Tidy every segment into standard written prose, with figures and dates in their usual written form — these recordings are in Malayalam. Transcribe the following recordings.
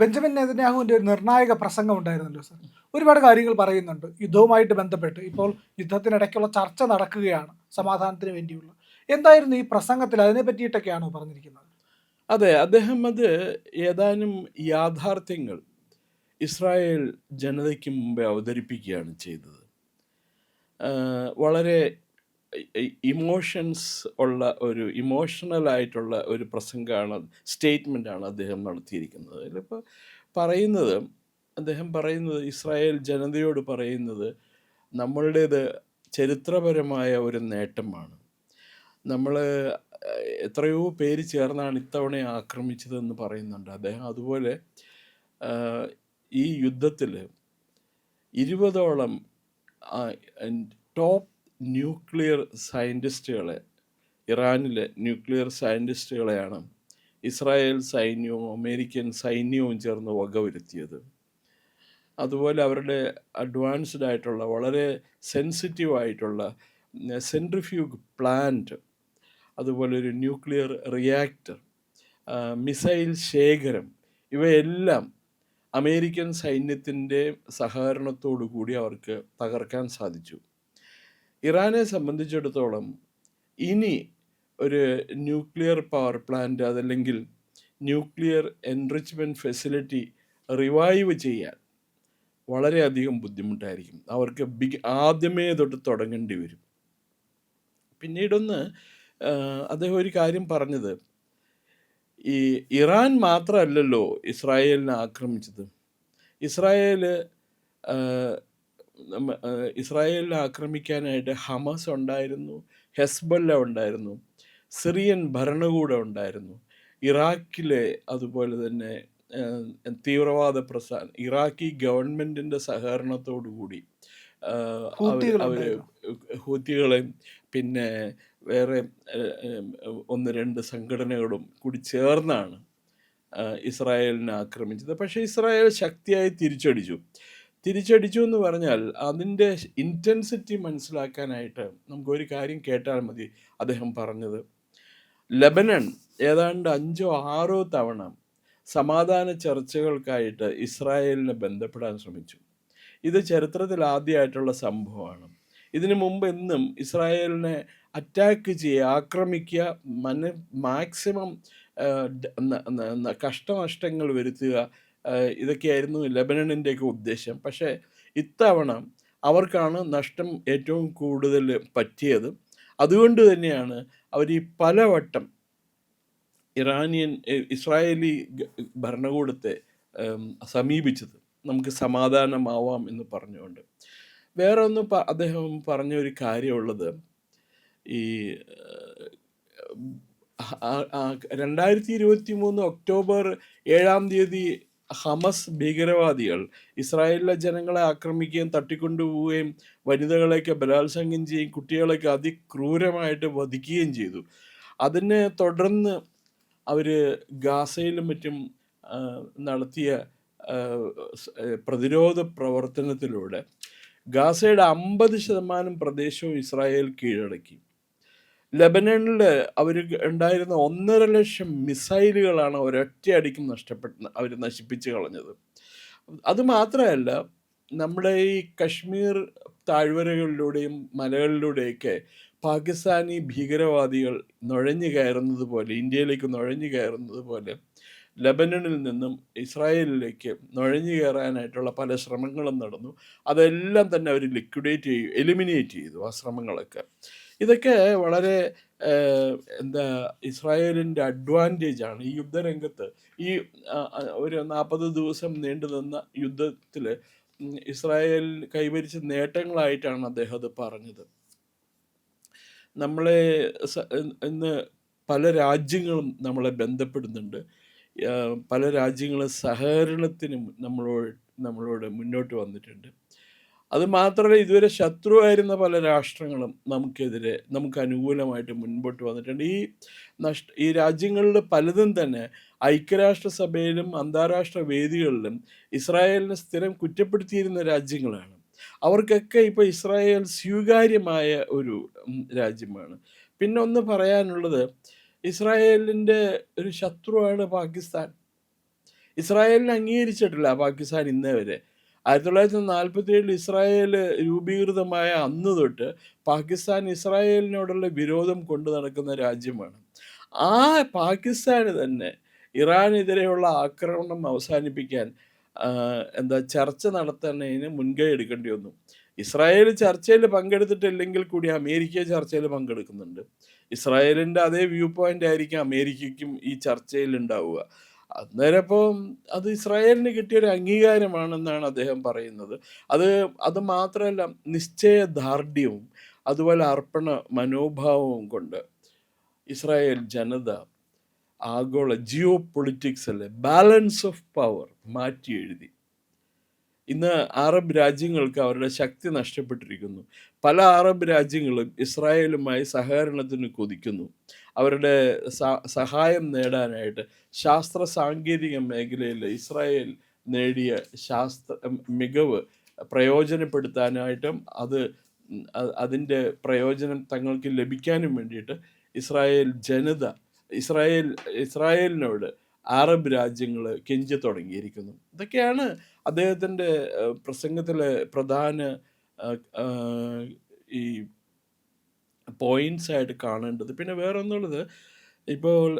ബെഞ്ചമിൻ നെതന്യാഹുവിൻ്റെ ഒരു നിർണായക പ്രസംഗം ഉണ്ടായിരുന്നല്ലോ സർ. ഒരുപാട് കാര്യങ്ങൾ പറയുന്നുണ്ട് യുദ്ധവുമായിട്ട് ബന്ധപ്പെട്ട്. ഇപ്പോൾ യുദ്ധത്തിനിടയ്ക്കുള്ള ചർച്ച നടക്കുകയാണ് സമാധാനത്തിന് വേണ്ടിയുള്ള. എന്തായിരുന്നു ഈ പ്രസംഗത്തിൽ അതിനെ പറ്റിയിട്ടൊക്കെയാണോ പറഞ്ഞിരിക്കുന്നത്? അതെ, അദ്ദേഹം അത് ഏതാനും യാഥാർത്ഥ്യങ്ങൾ ഇസ്രായേൽ ജനതയ്ക്ക് മുമ്പേ അവതരിപ്പിക്കുകയാണ് ചെയ്തത്. വളരെ ഇമോഷൻസ് ഉള്ള ഒരു ഇമോഷണലായിട്ടുള്ള ഒരു പ്രസംഗമാണ്, സ്റ്റേറ്റ്മെൻ്റാണ് അദ്ദേഹം നടത്തിയിരിക്കുന്നത്. അതിലിപ്പോൾ പറയുന്നത്, അദ്ദേഹം പറയുന്നത്, ഇസ്രായേൽ ജനതയോട് പറയുന്നത്, നമ്മളുടേത് ചരിത്രപരമായ ഒരു നേട്ടമാണ്. നമ്മൾ എത്രയോ പേര് ചേർന്നാണ് ഇത്തവണ ആക്രമിച്ചതെന്ന് പറയുന്നുണ്ട് അദ്ദേഹം. അതുപോലെ ഈ യുദ്ധത്തിൽ 20ഓളം ടോപ്പ് ന്യൂക്ലിയർ സയൻറ്റിസ്റ്റുകളെ, ഇറാനിലെ ന്യൂക്ലിയർ സയൻറ്റിസ്റ്റുകളെയാണ് ഇസ്രായേൽ സൈന്യവും അമേരിക്കൻ സൈന്യവും ചേർന്ന് വകവരുത്തിയത്. അതുപോലെ അവരുടെ അഡ്വാൻസ്ഡ് ആയിട്ടുള്ള വളരെ സെൻസിറ്റീവ് ആയിട്ടുള്ള സെൻട്രിഫ്യൂഗ് പ്ലാന്റ്, അതുപോലെ ഒരു ന്യൂക്ലിയർ റിയാക്ടർ, മിസൈൽ ശേഖരം, ഇവയെല്ലാം അമേരിക്കൻ സൈന്യത്തിൻ്റെ സഹകരണത്തോടു കൂടി അവർക്ക് തകർക്കാൻ സാധിച്ചു. ഇറാനെ സംബന്ധിച്ചിടത്തോളം ഇനി ഒരു ന്യൂക്ലിയർ പവർ പ്ലാന്റ് അതല്ലെങ്കിൽ ന്യൂക്ലിയർ എൻറിച്ച്മെൻറ്റ് ഫെസിലിറ്റി റിവൈവ് ചെയ്യാൻ വളരെയധികം ബുദ്ധിമുട്ടായിരിക്കും. അവർക്ക് ആദ്യമേ തൊട്ട് തുടങ്ങേണ്ടി വരും. പിന്നീടൊന്ന് അദ്ദേഹം ഒരു കാര്യം പറഞ്ഞത്, ഈ ഇറാൻ മാത്രമല്ലല്ലോ ഇസ്രായേലിനെ ആക്രമിച്ചത്. ഇസ്രായേലിനെ ആക്രമിക്കാനായിട്ട് ഹമസ് ഉണ്ടായിരുന്നു, ഹെസ്ബൊല്ല ഉണ്ടായിരുന്നു, സിറിയൻ ഭരണകൂടം ഉണ്ടായിരുന്നു, ഇറാഖിലെ അതുപോലെ തന്നെ തീവ്രവാദ പ്രസ്ഥാനം, ഇറാഖി ഗവൺമെൻറ്റിൻ്റെ സഹകരണത്തോടു കൂടി അവർ ഹൂത്തികളെയും പിന്നെ വേറെ 1-2 സംഘടനകളും കൂടി ചേർന്നാണ് ഇസ്രായേലിനെ ആക്രമിച്ചത്. പക്ഷേ ഇസ്രായേൽ ശക്തിയായി തിരിച്ചടിച്ചു എന്ന് പറഞ്ഞാൽ അതിൻ്റെ ഇൻറ്റൻസിറ്റി മനസ്സിലാക്കാനായിട്ട് നമുക്കൊരു കാര്യം കേട്ടാൽ മതി. അദ്ദേഹം പറഞ്ഞത്, ലെബനൻ ഏതാണ്ട് 5-6 തവണ സമാധാന ചർച്ചകൾക്കായിട്ട് ഇസ്രായേലിനെ ബന്ധപ്പെടാൻ ശ്രമിച്ചു. ഇത് ചരിത്രത്തിൽ ആദ്യമായിട്ടുള്ള സംഭവമാണ്. ഇതിനു മുമ്പ് എന്നും ഇസ്രായേലിനെ അറ്റാക്ക് ചെയ്യുക, ആക്രമിക്കുക, മാക്സിമം കഷ്ടനഷ്ടങ്ങൾ വരുത്തുക, ഇതൊക്കെയായിരുന്നു ലെബനണിൻ്റെയൊക്കെ ഉദ്ദേശം. പക്ഷേ ഇത്തവണ അവർക്കാണ് നഷ്ടം ഏറ്റവും കൂടുതൽ പറ്റിയത്. അതുകൊണ്ട് തന്നെയാണ് അവർ ഈ പലവട്ടം ഇസ്രായേലി ഭരണകൂടത്തെ സമീപിച്ചത്, നമുക്ക് സമാധാനമാവാം എന്ന് പറഞ്ഞുകൊണ്ട്. വേറെ ഒന്ന് അദ്ദേഹം പറഞ്ഞ ഒരു കാര്യമുള്ളത്, ഈ 2023 ഒക്ടോബർ 7 ഹമസ് ഭീകരവാദികൾ ഇസ്രായേലിലെ ജനങ്ങളെ ആക്രമിക്കുകയും തട്ടിക്കൊണ്ടുപോവുകയും വനിതകളെയൊക്കെ ബലാത്സംഗം ചെയ്യുകയും കുട്ടികളെയൊക്കെ അതിക്രൂരമായിട്ട് വധിക്കുകയും ചെയ്തു. അതിനെ തുടർന്ന് അവർ ഗാസയിലും മറ്റും നടത്തിയ പ്രതിരോധ പ്രവർത്തനത്തിലൂടെ ഗാസയുടെ 50% പ്രദേശവും ഇസ്രായേൽ കീഴടക്കി. ലെബനണിൽ അവർ ഉണ്ടായിരുന്ന 1.5 ലക്ഷം മിസൈലുകളാണ് ഒരൊറ്റയടിക്ക് അവർ നശിപ്പിച്ച് കളഞ്ഞത്. അതുമാത്രമല്ല, നമ്മുടെ ഈ കശ്മീർ താഴ്വരകളിലൂടെയും മലകളിലൂടെയൊക്കെ പാകിസ്ഥാനി ഭീകരവാദികൾ നുഴഞ്ഞു കയറുന്നത് പോലെ, ഇന്ത്യയിലേക്ക് നുഴഞ്ഞു കയറുന്നത് പോലെ ലെബനണിൽ നിന്നും ഇസ്രായേലിലേക്ക് നുഴഞ്ഞു കയറാനായിട്ടുള്ള പല ശ്രമങ്ങളും നടന്നു. അതെല്ലാം തന്നെ അവർ എലിമിനേറ്റ് ചെയ്തു ആ ശ്രമങ്ങളൊക്കെ. ഇതൊക്കെ വളരെ ഇസ്രായേലിൻ്റെ അഡ്വാൻറ്റേജാണ് ഈ യുദ്ധരംഗത്ത്. ഈ ഒരു 40 ദിവസം നീണ്ടു നിന്ന യുദ്ധത്തിൽ ഇസ്രായേൽ കൈവരിച്ച നേട്ടങ്ങളായിട്ടാണ് അദ്ദേഹം അത് പറഞ്ഞത്. നമ്മളെ ഇന്ന് പല രാജ്യങ്ങളും നമ്മളെ ബന്ധപ്പെടുന്നുണ്ട്. പല രാജ്യങ്ങളും സഹകരണത്തിനും നമ്മളോട് മുന്നോട്ട് വന്നിട്ടുണ്ട്. അതുമാത്രമല്ല, ഇതുവരെ ശത്രുവായിരുന്ന പല രാഷ്ട്രങ്ങളും നമുക്ക് അനുകൂലമായിട്ട് മുൻപോട്ട് വന്നിട്ടുണ്ട്. ഈ രാജ്യങ്ങളിൽ പലതും തന്നെ ഐക്യരാഷ്ട്രസഭയിലും അന്താരാഷ്ട്ര വേദികളിലും ഇസ്രായേലിനെ സ്ഥിരം കുറ്റപ്പെടുത്തിയിരുന്ന രാജ്യങ്ങളാണ്. അവർക്കൊക്കെ ഇപ്പോൾ ഇസ്രായേൽ സ്വീകാര്യമായ ഒരു രാജ്യമാണ്. പിന്നെ ഒന്ന് പറയാനുള്ളത്, ഇസ്രായേലിൻ്റെ ഒരു ശത്രുവാണ് പാകിസ്ഥാൻ. ഇസ്രായേലിനെ അംഗീകരിച്ചിട്ടില്ല പാകിസ്ഥാൻ ഇന്നേ വരെ. 1947 ഇസ്രായേൽ രൂപീകൃതമായ അന്ന് തൊട്ട് പാകിസ്ഥാൻ ഇസ്രായേലിനോടുള്ള വിരോധം കൊണ്ട് നടക്കുന്ന രാജ്യമാണ്. ആ പാകിസ്ഥാന് തന്നെ ഇറാനെതിരെയുള്ള ആക്രമണം അവസാനിപ്പിക്കാൻ ചർച്ച നടത്തുന്നതിന് മുൻകൈ എടുക്കേണ്ടി വന്നു. ഇസ്രായേൽ ചർച്ചയിൽ പങ്കെടുത്തിട്ടില്ലെങ്കിൽ കൂടി അമേരിക്ക ചർച്ചയിൽ പങ്കെടുക്കുന്നുണ്ട്. ഇസ്രായേലിൻ്റെ അതേ വ്യൂ പോയിന്റ് ആയിരിക്കും അമേരിക്കയ്ക്കും ഈ ചർച്ചയിൽ ഉണ്ടാവുക. അന്നേരം അപ്പം അത് ഇസ്രായേലിന് കിട്ടിയൊരു അംഗീകാരമാണെന്നാണ് അദ്ദേഹം പറയുന്നത്. അത് മാത്രമല്ല, നിശ്ചയദാർഢ്യവും അതുപോലെ അർപ്പണ മനോഭാവവും കൊണ്ട് ഇസ്രായേൽ ജനത ആഗോള ജിയോ പൊളിറ്റിക്സിലെ ബാലൻസ് ഓഫ് പവർ മാറ്റി എഴുതി. ഇന്ന് അറബ് രാജ്യങ്ങൾക്ക് അവരുടെ ശക്തി നഷ്ടപ്പെട്ടിരിക്കുന്നു. പല അറബ് രാജ്യങ്ങളും ഇസ്രായേലുമായി സഹകരണത്തിന് കൊതിക്കുന്നു. അവരുടെ സഹായം നേടാനായിട്ട് ശാസ്ത്ര സാങ്കേതിക മേഖലയിൽ ഇസ്രായേൽ നേടിയ മികവ് പ്രയോജനപ്പെടുത്താനായിട്ടും അതിൻ്റെ പ്രയോജനം തങ്ങൾക്ക് ലഭിക്കാനും വേണ്ടിയിട്ട് ഇസ്രായേൽ ജനത ഇസ്രായേലിനോട് അറബ് രാജ്യങ്ങൾ കെഞ്ചി തുടങ്ങിയിരിക്കുന്നു. ഇതൊക്കെയാണ് അദ്ദേഹത്തിൻ്റെ പ്രസംഗത്തിലെ പ്രധാന ഈ പോയിന്റ്സ് ആയിട്ട് കാണേണ്ടത്. പിന്നെ വേറൊന്നുള്ളത്, ഇപ്പോൾ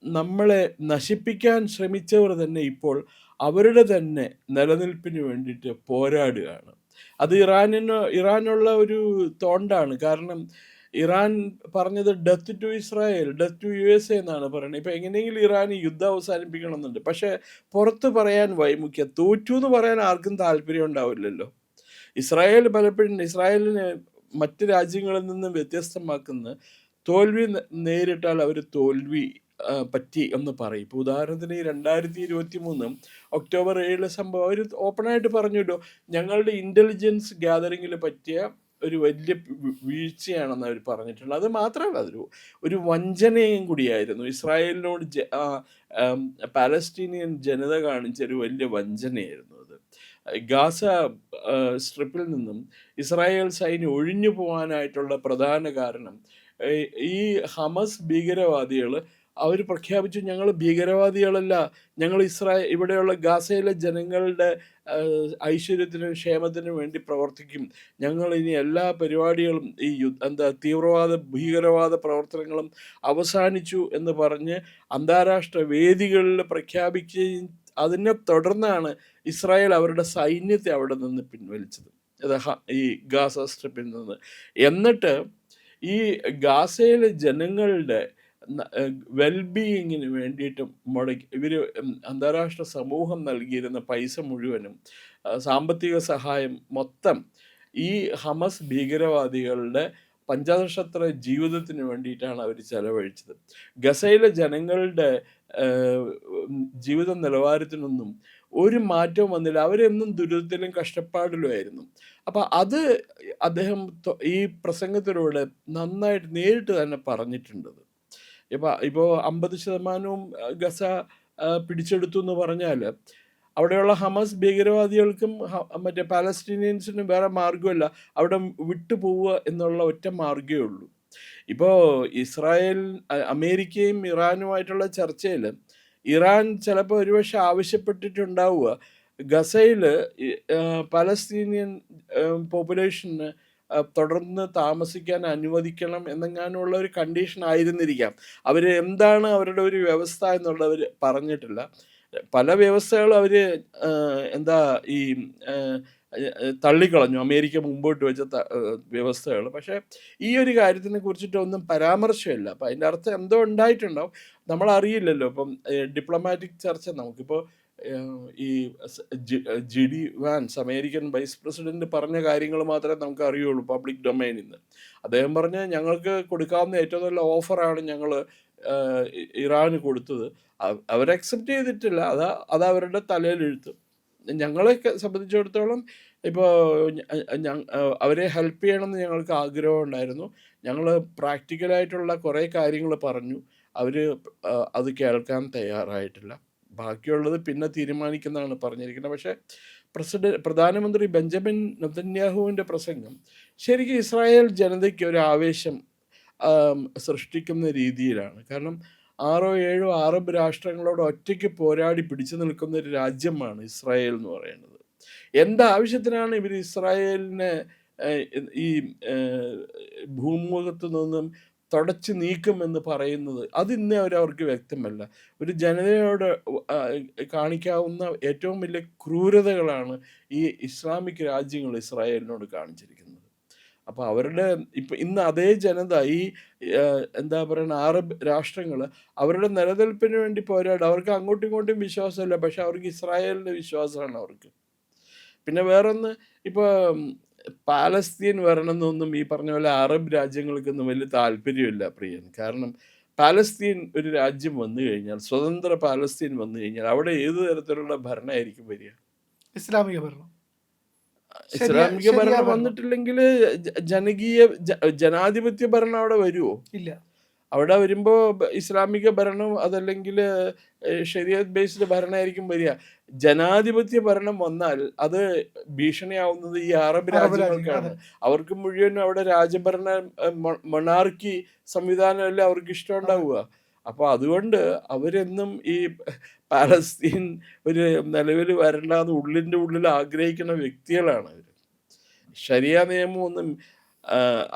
നമ്മളെ നശിപ്പിക്കാൻ ശ്രമിച്ചവർ തന്നെ ഇപ്പോൾ അവരുടെ തന്നെ നിലനിൽപ്പിന് വേണ്ടിയിട്ട് പോരാടുകയാണ്. അത് ഇറാനുള്ള ഒരു തോണ്ടാണ്. കാരണം ഇറാൻ പറഞ്ഞത് death to Israel, death to USA എന്നാണ് പറയുന്നത്. ഇപ്പം എങ്ങനെയെങ്കിലും ഇറാൻ യുദ്ധം അവസാനിപ്പിക്കണമെന്നുണ്ട്. പക്ഷേ പുറത്ത് പറയാൻ വൈമുഖ്യം. തോറ്റു എന്ന് പറയാൻ ആർക്കും താല്പര്യം ഉണ്ടാവില്ലല്ലോ. ഇസ്രായേൽ പലപ്പോഴും ഇസ്രായേലിനെ മറ്റ് രാജ്യങ്ങളിൽ നിന്നും വ്യത്യസ്തമാക്കുന്ന തോൽവി നേരിട്ടാൽ അവർ തോൽവി പറ്റി എന്ന് പറയും. ഇപ്പോൾ ഉദാഹരണത്തിന് 2023 ഒക്ടോബർ 7 സംഭവം അവർ ഓപ്പണായിട്ട് പറഞ്ഞല്ലോ, ഞങ്ങളുടെ ഇൻ്റലിജൻസ് ഗ്യാതറിങ്ങിൽ പറ്റിയ ഒരു വലിയ വീഴ്ചയാണെന്ന് അവർ പറഞ്ഞിട്ടുള്ളത്. അത് മാത്രമല്ല, ഒരു വഞ്ചനയും കൂടിയായിരുന്നു. ഇസ്രായേലിനോട് പാലസ്തീനിയൻ ജനത കാണിച്ചൊരു വലിയ വഞ്ചനയായിരുന്നു അത്. ഗാസ സ്ട്രിപ്പിൽ നിന്നും ഇസ്രായേൽ സൈന്യം ഒഴിഞ്ഞു പോകാനായിട്ടുള്ള പ്രധാന കാരണം ഈ ഹമസ് ഭീകരവാദികൾ അവർ പ്രഖ്യാപിച്ചു, ഞങ്ങൾ ഭീകരവാദികളല്ല, ഞങ്ങൾ ഇവിടെയുള്ള ഗാസയിലെ ജനങ്ങളുടെ ഐശ്വര്യത്തിനും ക്ഷേമത്തിനും വേണ്ടി പ്രവർത്തിക്കും, ഞങ്ങൾ ഇനി എല്ലാ പരിപാടികളും ഈ ഭീകരവാദ പ്രവർത്തനങ്ങളും അവസാനിച്ചു എന്ന് പറഞ്ഞ് അന്താരാഷ്ട്ര വേദികളിൽ പ്രഖ്യാപിക്കുകയും അതിനെ തുടർന്നാണ് ഇസ്രായേൽ അവരുടെ സൈന്യത്തെ അവിടെ നിന്ന് പിൻവലിച്ചത്, ഈ ഗാസ സ്ട്രിപ്പിൽ നിന്ന്. എന്നിട്ട് ഈ ഗാസയിലെ ജനങ്ങളുടെ വെൽബീയിങ്ങിന് വേണ്ടിയിട്ടും ഇവർ അന്താരാഷ്ട്ര സമൂഹം നൽകിയിരുന്ന പൈസ മുഴുവനും, സാമ്പത്തിക സഹായം മൊത്തം ഈ ഹമസ് ഭീകരവാദികളുടെ പഞ്ചനക്ഷത്ര ജീവിതത്തിന് വേണ്ടിയിട്ടാണ് അവർ ചെലവഴിച്ചത്. ഗസയിലെ ജനങ്ങളുടെ ജീവിത നിലവാരത്തിനൊന്നും ഒരു മാറ്റവും വന്നില്ല. അവരെന്നും ദുരിതത്തിലും കഷ്ടപ്പാടിലുമായിരുന്നു. അപ്പം അത് അദ്ദേഹം ഈ പ്രസംഗത്തിലൂടെ നന്നായിട്ട് നേരിട്ട് തന്നെ പറഞ്ഞിട്ടുണ്ടത്. ഇപ്പോൾ 50% ഗസ പിടിച്ചെടുത്തു എന്ന് പറഞ്ഞാൽ അവിടെയുള്ള ഹമസ് ഭീകരവാദികൾക്കും മറ്റേ പാലസ്തീനിയൻസിനും വേറെ മാർഗ്ഗമല്ല, അവിടെ വിട്ടുപോവുക എന്നുള്ള ഒറ്റ മാർഗ്ഗമേ ഉള്ളൂ. ഇപ്പോൾ അമേരിക്കയും ഇറാനുമായിട്ടുള്ള ചർച്ചയിൽ ഇറാൻ ചിലപ്പോൾ ഒരുപക്ഷെ ആവശ്യപ്പെട്ടിട്ടുണ്ടാവുക ഗസയിൽ പലസ്തീനിയൻ പോപ്പുലേഷന് തുടർന്ന് താമസിക്കാൻ അനുവദിക്കണം എന്നെങ്ങാനുള്ള ഒരു കണ്ടീഷൻ ആയിരുന്നിരിക്കാം. അവർ എന്താണ് അവരുടെ ഒരു വ്യവസ്ഥ എന്നുള്ളവർ പറഞ്ഞിട്ടില്ല. പല വ്യവസ്ഥകളും അവർ ഈ തള്ളിക്കളഞ്ഞു, അമേരിക്ക മുമ്പോട്ട് വെച്ച വ്യവസ്ഥകൾ. പക്ഷേ ഈ ഒരു കാര്യത്തിനെ കുറിച്ചിട്ടൊന്നും പരാമർശമില്ല. അപ്പം അതിൻ്റെ അർത്ഥം എന്തോ ഉണ്ടായിട്ടുണ്ടാവും, നമ്മളറിയില്ലല്ലോ. ഇപ്പം ഡിപ്ലോമാറ്റിക് ചർച്ച നമുക്കിപ്പോൾ ഈ GD Vance American vice president പറഞ്ഞ കാര്യങ്ങൾ മാത്രമേ നമുക്ക് അറിയുള്ളൂ പബ്ലിക് ഡൊമൈനിൽ നിന്ന്. അദ്ദേഹം പറഞ്ഞ ഞങ്ങൾക്ക് കൊടുക്കാവുന്ന ഏറ്റവും നല്ല ഓഫറാണ് ഞങ്ങൾ ഇറാന് കൊടുത്തത്, അവർ അക്സെപ്റ്റ് ചെയ്തിട്ടില്ല, അത് അവരുടെ തലയിലെഴുത്ത്. ഞങ്ങളെ സംബന്ധിച്ചിടത്തോളം ഇപ്പോൾ അവരെ ഹെൽപ്പ് ചെയ്യണമെന്ന് ഞങ്ങൾക്ക് ആഗ്രഹം ഉണ്ടായിരുന്നു. ഞങ്ങൾ പ്രാക്ടിക്കലായിട്ടുള്ള കുറേ കാര്യങ്ങൾ പറഞ്ഞു, അവർ അത് കേൾക്കാൻ തയ്യാറായിട്ടില്ല. ബാക്കിയുള്ളത് പിന്നെ തീരുമാനിക്കുന്നതാണ് പറഞ്ഞിരിക്കുന്നത്. പക്ഷേ പ്രധാനമന്ത്രി ബെഞ്ചമിൻ നെതന്യാഹുവിൻ്റെ പ്രസംഗം ശരിക്കും ഇസ്രായേൽ ജനതയ്ക്ക് ഒരു ആവേശം സൃഷ്ടിക്കുന്ന രീതിയിലാണ്. കാരണം 6 7 അറബ് രാഷ്ട്രങ്ങളോട് ഒറ്റയ്ക്ക് പോരാടി പിടിച്ചു നിൽക്കുന്ന ഒരു രാജ്യമാണ് ഇസ്രായേൽ എന്ന് പറയുന്നത്. എന്താവശ്യത്തിനാണ് ഇവർ ഇസ്രായേലിനെ ഈ ഭൂമുഖത്തു നിന്നും തുടച്ചു നീക്കുമെന്ന് പറയുന്നത്? അത് ഇന്നേ അവർക്ക് വ്യക്തമല്ല. ഒരു ജനതയോട് കാണിക്കാവുന്ന ഏറ്റവും വലിയ ക്രൂരതകളാണ് ഈ ഇസ്ലാമിക് രാജ്യങ്ങൾ ഇസ്രായേലിനോട് കാണിച്ചിരിക്കുന്നത്. അപ്പോൾ അവരുടെ ഇന്ന് അതേ ജനത ഈ എന്താ പറയുക, അറബ് രാഷ്ട്രങ്ങൾ അവരുടെ നിലനിൽപ്പിന് വേണ്ടി പോരാടും. അവർക്ക് അങ്ങോട്ടും ഇങ്ങോട്ടും വിശ്വാസമില്ല, പക്ഷെ അവർക്ക് ഇസ്രായേലിൻ്റെ വിശ്വാസമാണ് അവർക്ക്. പിന്നെ വേറൊന്ന്, ഇപ്പോൾ പാലസ്തീൻ വരണമെന്നൊന്നും ഈ പറഞ്ഞ പോലെ അറബ് രാജ്യങ്ങൾക്കൊന്നും വലിയ താല്പര്യമില്ല പ്രിയൻ. കാരണം പാലസ്തീൻ ഒരു രാജ്യം വന്നു കഴിഞ്ഞാൽ, സ്വതന്ത്ര പാലസ്തീൻ വന്നു കഴിഞ്ഞാൽ അവിടെ ഏത് തരത്തിലുള്ള ഭരണമായിരിക്കും വരിക? ഇസ്ലാമിക ഭരണം. ഇസ്ലാമിക ഭരണം വന്നിട്ടില്ലെങ്കിൽ ജനാധിപത്യ ഭരണം അവിടെ വരുമോ? ഇല്ല. അവിടെ വരുമ്പോൾ ഇസ്ലാമിക ഭരണം അതല്ലെങ്കിൽ ശരിയത്ത് ബേസ്ഡ് ഭരണമായിരിക്കും വരിക. ജനാധിപത്യ ഭരണം വന്നാൽ അത് ഭീഷണിയാവുന്നത് ഈ അറബ് രാജ്യങ്ങൾക്കാണ്. അവർക്ക് മുഴുവൻ അവിടെ രാജഭരണ മൊണാർക്കി സംവിധാനമല്ലേ അവർക്ക് ഇഷ്ടമുണ്ടാവുക. അപ്പോൾ അതുകൊണ്ട് അവരെന്നും ഈ പാലസ്തീൻ ഒരു നിലവിൽ വരണ്ടെന്ന് ഉള്ളിൻ്റെ ഉള്ളിൽ ആഗ്രഹിക്കുന്ന വ്യക്തികളാണ് അവർ. ശരിയ നിയമമൊന്നും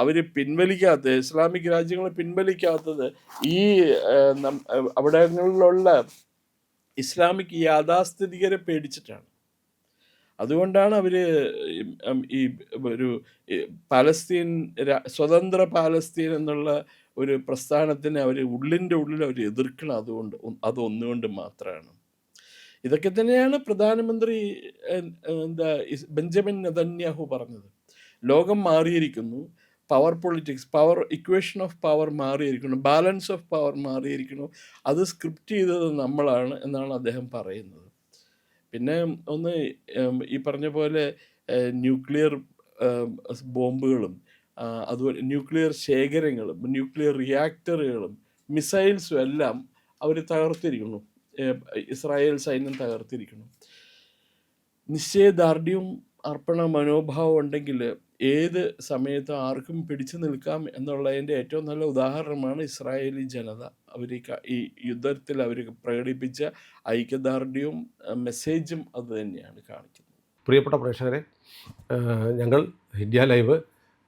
അവർ പിൻവലിക്കാത്തത്, ഇസ്ലാമിക് രാജ്യങ്ങൾ പിൻവലിക്കാത്തത് ഈ അവിടങ്ങളിലുള്ള ഇസ്ലാമിക് യാഥാസ്ഥിതികരെ പേടിച്ചിട്ടാണ്. അതുകൊണ്ടാണ് അവർ ഈ ഒരു പാലസ്തീൻ സ്വതന്ത്ര പാലസ്തീൻ എന്നുള്ള ഒരു പ്രസ്ഥാനത്തിന് അവർ ഉള്ളിൻ്റെ ഉള്ളിൽ അവർ എതിർക്കണം. അതൊന്നുകൊണ്ട് മാത്രമാണ്. ഇതൊക്കെ തന്നെയാണ് പ്രധാനമന്ത്രി ബെഞ്ചമിൻ നെതന്യാഹു പറഞ്ഞത്. ലോകം മാറിയിരിക്കുന്നു, power politics, power equation of power മാറിയിരിക്കുന്നു, ബാലൻസ് ഓഫ് പവർ മാറിയിരിക്കുന്നു, അത് സ്ക്രിപ്റ്റ് ചെയ്തത് നമ്മളാണ് എന്നാണ് അദ്ദേഹം പറയുന്നത്. പിന്നെ ഒന്ന്, ഈ പറഞ്ഞ പോലെ ന്യൂക്ലിയർ ബോംബുകളും അതുപോലെ ന്യൂക്ലിയർ ശേഖരങ്ങളും ന്യൂക്ലിയർ റിയാക്ടറുകളും മിസൈൽസും എല്ലാം അവർ തകർത്തിരിക്കുന്നു. ഇസ്രായേൽ സൈന്യം തകർത്തിരിക്കുന്നു. നിശ്ചയദാർഢ്യവും അർപ്പണ മനോഭാവം ഉണ്ടെങ്കിൽ ഏത് സമയത്ത് ആർക്കും പിടിച്ചു നിൽക്കാം എന്നുള്ളതിൻ്റെ ഏറ്റവും നല്ല ഉദാഹരണമാണ് ഇസ്രായേലി ജനത. അവർ ഈ യുദ്ധത്തിൽ അവർ പ്രകടിപ്പിച്ച ഐക്യദാർഢ്യവും മെസ്സേജും അത് തന്നെയാണ് കാണിക്കുന്നത്. പ്രിയപ്പെട്ട പ്രേക്ഷകരെ, ഞങ്ങൾ ഇന്ത്യ ലൈവ്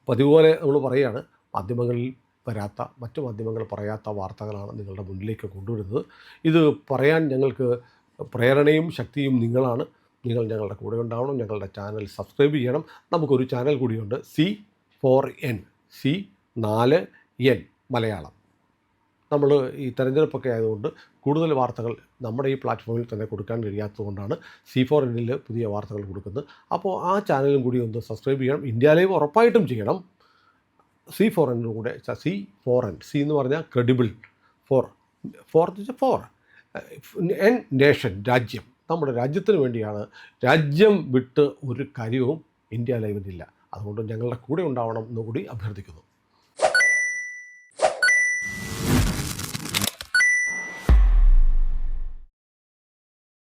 പതിവുപോലെ നമ്മൾ പറയുകയാണ്, മാധ്യമങ്ങളിൽ വരാത്ത, മറ്റു മാധ്യമങ്ങൾ പറയാത്ത വാർത്തകളാണ് നിങ്ങളുടെ മുന്നിലേക്ക് കൊണ്ടുവരുന്നത്. ഇത് പറയാൻ ഞങ്ങൾക്ക് പ്രേരണയും ശക്തിയും നിങ്ങളാണ്. നിങ്ങൾ ഞങ്ങളുടെ കൂടെ ഉണ്ടാവണം. ഞങ്ങളുടെ ചാനൽ സബ്സ്ക്രൈബ് ചെയ്യണം. നമുക്കൊരു ചാനൽ കൂടിയുണ്ട്, C4N, C4N മലയാളം. നമ്മൾ ഈ തെരഞ്ഞെടുപ്പൊക്കെ ആയതുകൊണ്ട് കൂടുതൽ വാർത്തകൾ നമ്മുടെ ഈ പ്ലാറ്റ്ഫോമിൽ തന്നെ കൊടുക്കാൻ കഴിയാത്തതുകൊണ്ടാണ് C4Nൽ പുതിയ വാർത്തകൾ കൊടുക്കുന്നത്. അപ്പോൾ ആ ചാനലും കൂടി ഒന്ന് സബ്സ്ക്രൈബ് ചെയ്യണം. ഇന്ത്യ ലൈവ് ഉറപ്പായിട്ടും ചെയ്യണം. C4N കൂടെ, C4N, C എന്ന് പറഞ്ഞാൽ ക്രെഡിബിൾ, ഫോർ എൻ നേഷൻ, രാജ്യം. നമ്മുടെ രാജ്യത്തിന് വേണ്ടിയാണ്. രാജ്യം വിട്ട് ഒരു കാര്യവും ഇന്ത്യ ലൈവിനില്ല. അതുകൊണ്ട് ഞങ്ങളുടെ കൂടെ ഉണ്ടാവണം എന്നുകൂടി അഭ്യർത്ഥിക്കുന്നു.